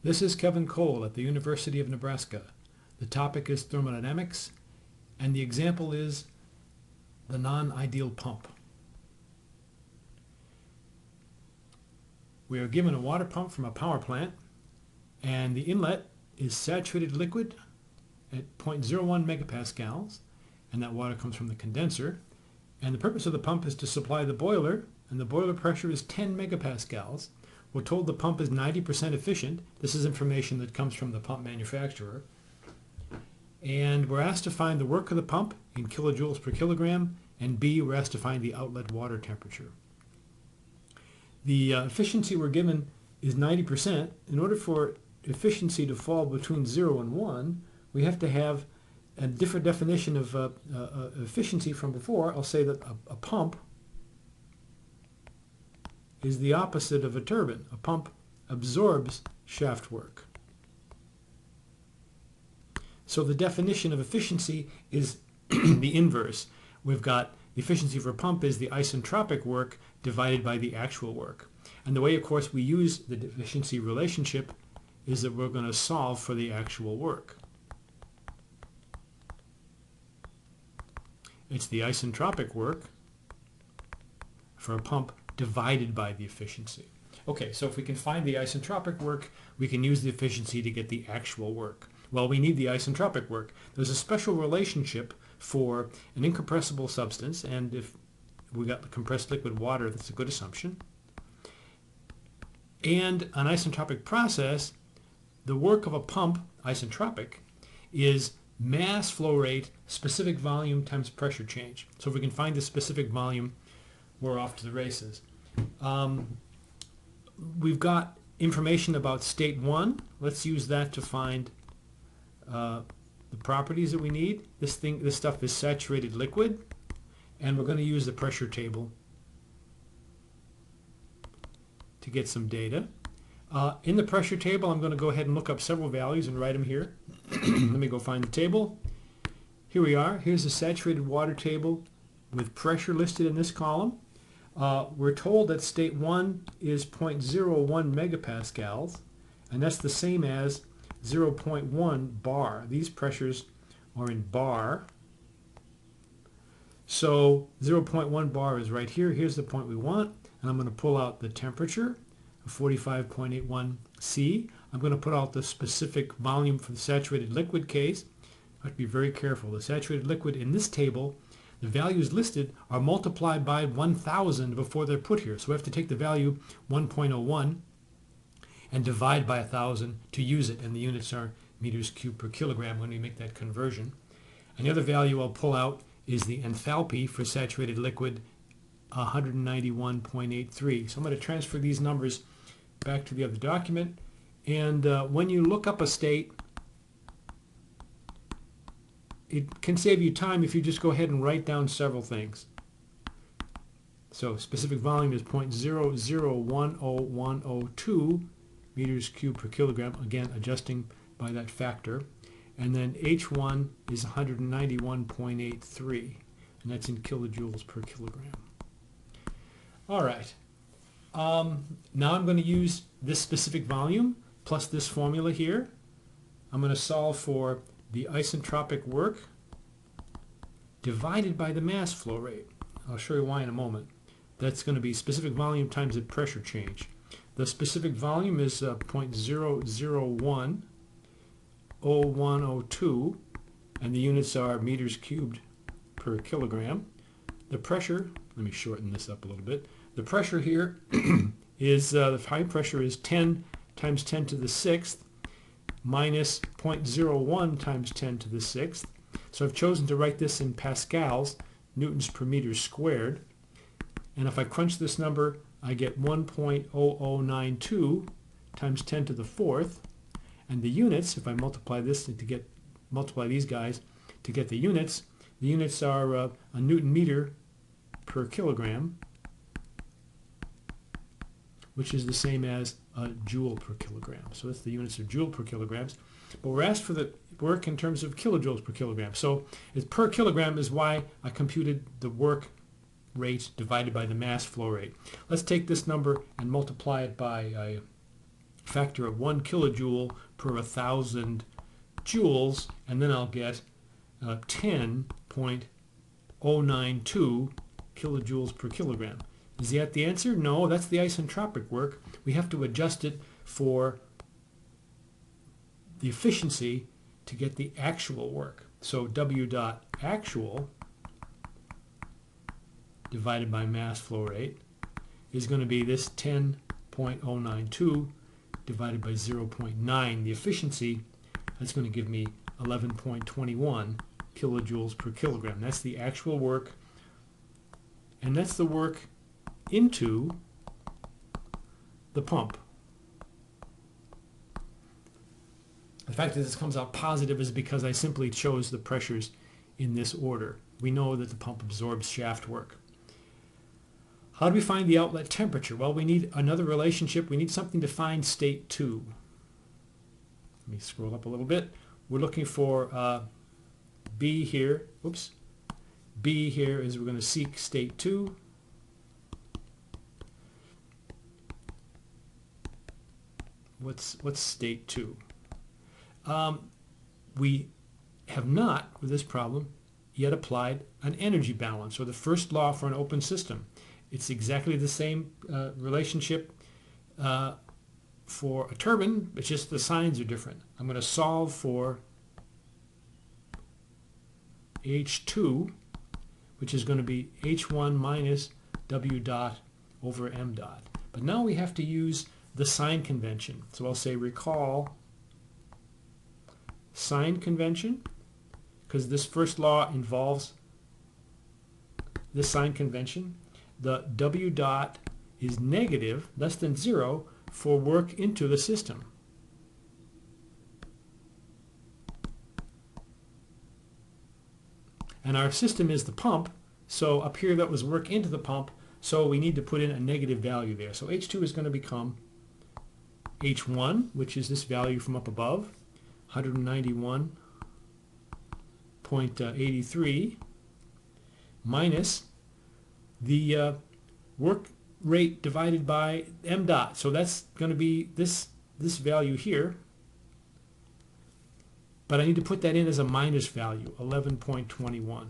This is Kevin Cole at the University of Nebraska. The topic is thermodynamics, and the example is the non-ideal pump. We are given a water pump from a power plant, and the inlet is saturated liquid at 0.01 megapascals, and that water comes from the condenser. And the purpose of the pump is to supply the boiler, and the boiler pressure is 10 megapascals. We're told the pump is 90% efficient. This is information that comes from the pump manufacturer. And we're asked to find the work of the pump in kilojoules per kilogram, and B, we're asked to find the outlet water temperature. The efficiency we're given is 90%. In order for efficiency to fall between 0 and 1, we have to have a different definition of efficiency from before. I'll say that a pump is the opposite of a turbine. A pump absorbs shaft work. So the definition of efficiency is the inverse. We've got the efficiency for a pump is the isentropic work divided by the actual work. And the way, of course, we use the efficiency relationship is that we're going to solve for the actual work. It's the isentropic work for a pump divided by the efficiency. Okay, so if we can find the isentropic work, we can use the efficiency to get the actual work. Well, we need the isentropic work. There's a special relationship for an incompressible substance, and if we got the compressed liquid water, that's a good assumption. And an isentropic process, the work of a pump, isentropic, is mass flow rate, specific volume times pressure change. So if we can find the specific volume, we're off to the races. We've got information about state 1. Let's use that to find the properties that we need. This stuff is saturated liquid, and we're going to use the pressure table to get some data. In the pressure table, I'm going to go ahead and look up several values and write them here. Let me go find the table. Here we are. Here's the saturated water table with pressure listed in this column. We're told that state 1 is 0.01 megapascals, and that's the same as 0.1 bar. These pressures are in bar. So 0.1 bar is right here. Here's the point we want, and I'm going to pull out the temperature of 45.81 C. I'm going to put out the specific volume for the saturated liquid case. I have to be very careful. The saturated liquid in this table, the values listed are multiplied by 1,000 before they're put here. So we have to take the value 1.01 and divide by 1,000 to use it, and the units are meters cubed per kilogram when we make that conversion. And the other value I'll pull out is the enthalpy for saturated liquid, 191.83. So I'm going to transfer these numbers back to the other document. And when you look up a state, it can save you time if you just go ahead and write down several things. So specific volume is 0.00101002 meters cubed per kilogram, again adjusting by that factor. And then H1 is 191.83, and that's in kilojoules per kilogram. All right. Now I'm going to use this specific volume plus this formula here. I'm going to solve for the isentropic work divided by the mass flow rate. I'll show you why in a moment. That's going to be specific volume times the pressure change. The specific volume is 0.0010102, and the units are meters cubed per kilogram. The pressure, let me shorten this up a little bit. The pressure here is, the high pressure is 10 times 10 to the 6th minus 0.01 times 10 to the 6th. So I've chosen to write this in pascals, newtons per meter squared. And if I crunch this number, I get 1.0092 times 10 to the 4th. And the units, if I multiply this to multiply these guys to get the units are a newton meter per kilogram, which is the same as a joule per kilogram. So that's the units of joule per kilograms. But we're asked for the work in terms of kilojoules per kilogram. So it's per kilogram is why I computed the work rate divided by the mass flow rate. Let's take this number and multiply it by factor of 1 kilojoule per 1,000 joules, and then I'll get 10.092 kilojoules per kilogram. Is that the answer? No, that's the isentropic work. We have to adjust it for the efficiency to get the actual work. So W dot actual divided by mass flow rate is going to be this 10.092 divided by 0.9. The efficiency, that's going to give me 11.21 kilojoules per kilogram. That's the actual work, and that's the work into the pump. The fact that this comes out positive is because I simply chose the pressures in this order. We know that the pump absorbs shaft work. How do we find the outlet temperature? Well, we need another relationship. We need something to find state 2. Let me scroll up a little bit. We're looking for B here. Oops. B here is we're going to seek state 2. What's state 2? We have not, with this problem, yet applied an energy balance, or the first law for an open system. It's exactly the same relationship for a turbine, it's just the signs are different. I'm going to solve for H2, which is going to be H1 minus W dot over M dot. But now we have to use the sign convention. So I'll say recall sign convention, because this first law involves this sign convention. The W dot is negative, less than 0, for work into the system. And our system is the pump, so up here that was work into the pump, so we need to put in a negative value there. So H2 is going to become H1, which is this value from up above, 191.83, minus the work rate divided by M dot. So that's going to be this value here. But I need to put that in as a minus value, 11.21.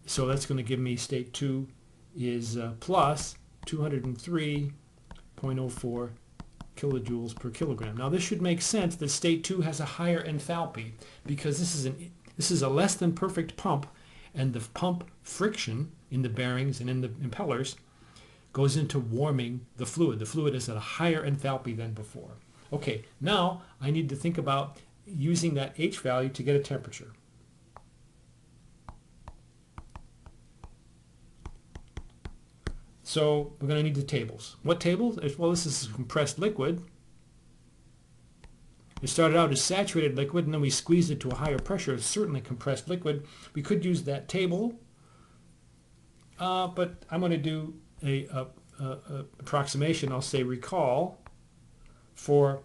So that's going to give me state 2 is plus 203.04 kilojoules per kilogram. Now this should make sense that state 2 has a higher enthalpy, because this is a less than perfect pump, and the pump friction in the bearings and in the impellers goes into warming the fluid. The fluid is at a higher enthalpy than before. Okay, now I need to think about using that H value to get a temperature. So we're going to need the tables. What tables? Well, this is compressed liquid. It started out as saturated liquid, and then we squeezed it to a higher pressure. It's certainly compressed liquid. We could use that table, but I'm going to do a approximation. I'll say recall for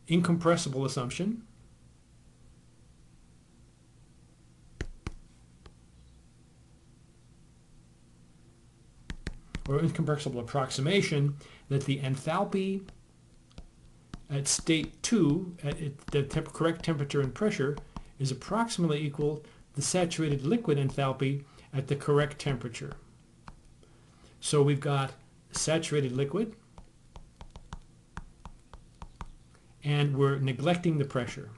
incompressible assumption, or incompressible approximation, that the enthalpy at state 2, at the correct temperature and pressure, is approximately equal to the saturated liquid enthalpy at the correct temperature. So we've got saturated liquid, and we're neglecting the pressure,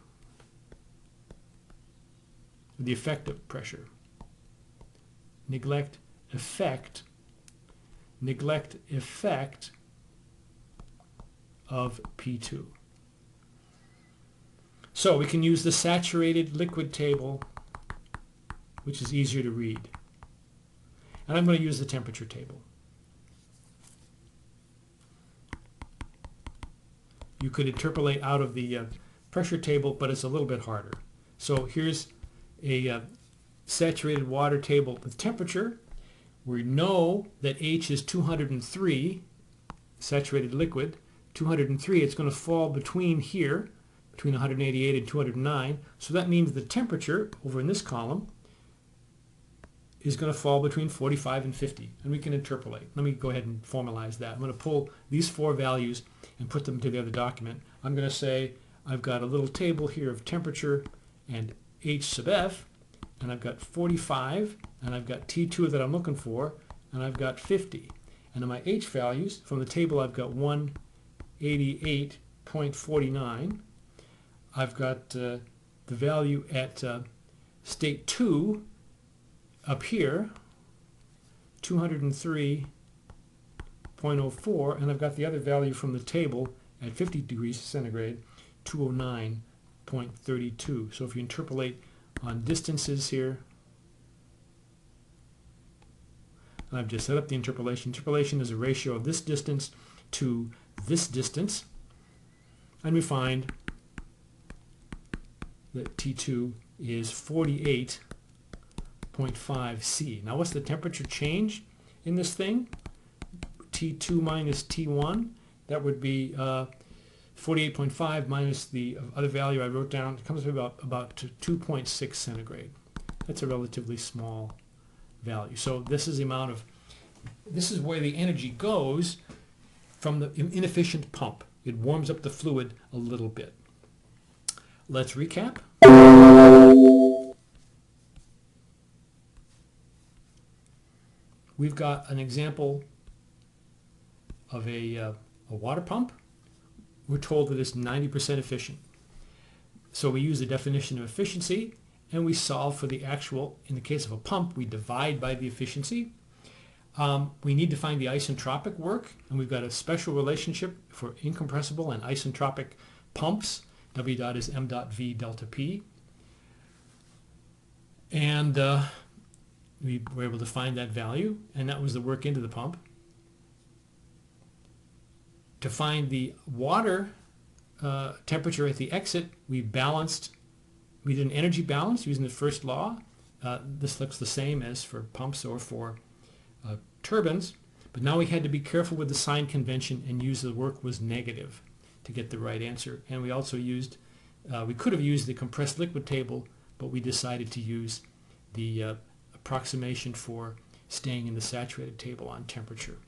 the effective pressure. Neglect effect of P2. So we can use the saturated liquid table, which is easier to read. And I'm going to use the temperature table. You could interpolate out of the pressure table, but it's a little bit harder. So here's a saturated water table with temperature. We know that H is 203, saturated liquid. 203, it's going to fall between here, between 188 and 209. So that means the temperature over in this column is going to fall between 45 and 50, and we can interpolate. Let me go ahead and formalize that. I'm going to pull these four values and put them to the other document. I'm going to say I've got a little table here of temperature and H sub F, and I've got 45, and I've got T2 that I'm looking for, and I've got 50. And then my H values, from the table I've got 188.49. I've got the value at state 2 up here, 203.04, and I've got the other value from the table at 50 degrees centigrade, 209.32. So if you interpolate on distances here, and I've just set up the interpolation. Interpolation is a ratio of this distance to this distance, and we find that T2 is 48.5 C. Now what's the temperature change in this thing? T2 minus T1, that would be 48.5 minus the other value I wrote down. It comes to about 2.6 centigrade. That's a relatively small value. So this is the amount of, this is where the energy goes from the inefficient pump. It warms up the fluid a little bit. Let's recap. We've got an example of a water pump. We're told that it's 90% efficient. So we use the definition of efficiency, and we solve for the actual. In the case of a pump, we divide by the efficiency. We need to find the isentropic work, and we've got a special relationship for incompressible and isentropic pumps. W dot is m dot v delta p. And we were able to find that value, and that was the work into the pump. To find the water temperature at the exit, we did an energy balance using the first law. This looks the same as for pumps or for turbines, but now we had to be careful with the sign convention and use the work was negative to get the right answer. And we also used, we could have used the compressed liquid table, but we decided to use the approximation for staying in the saturated table on temperature.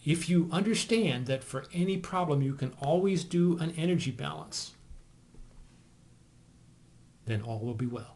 If you understand that for any problem you can always do an energy balance, then all will be well.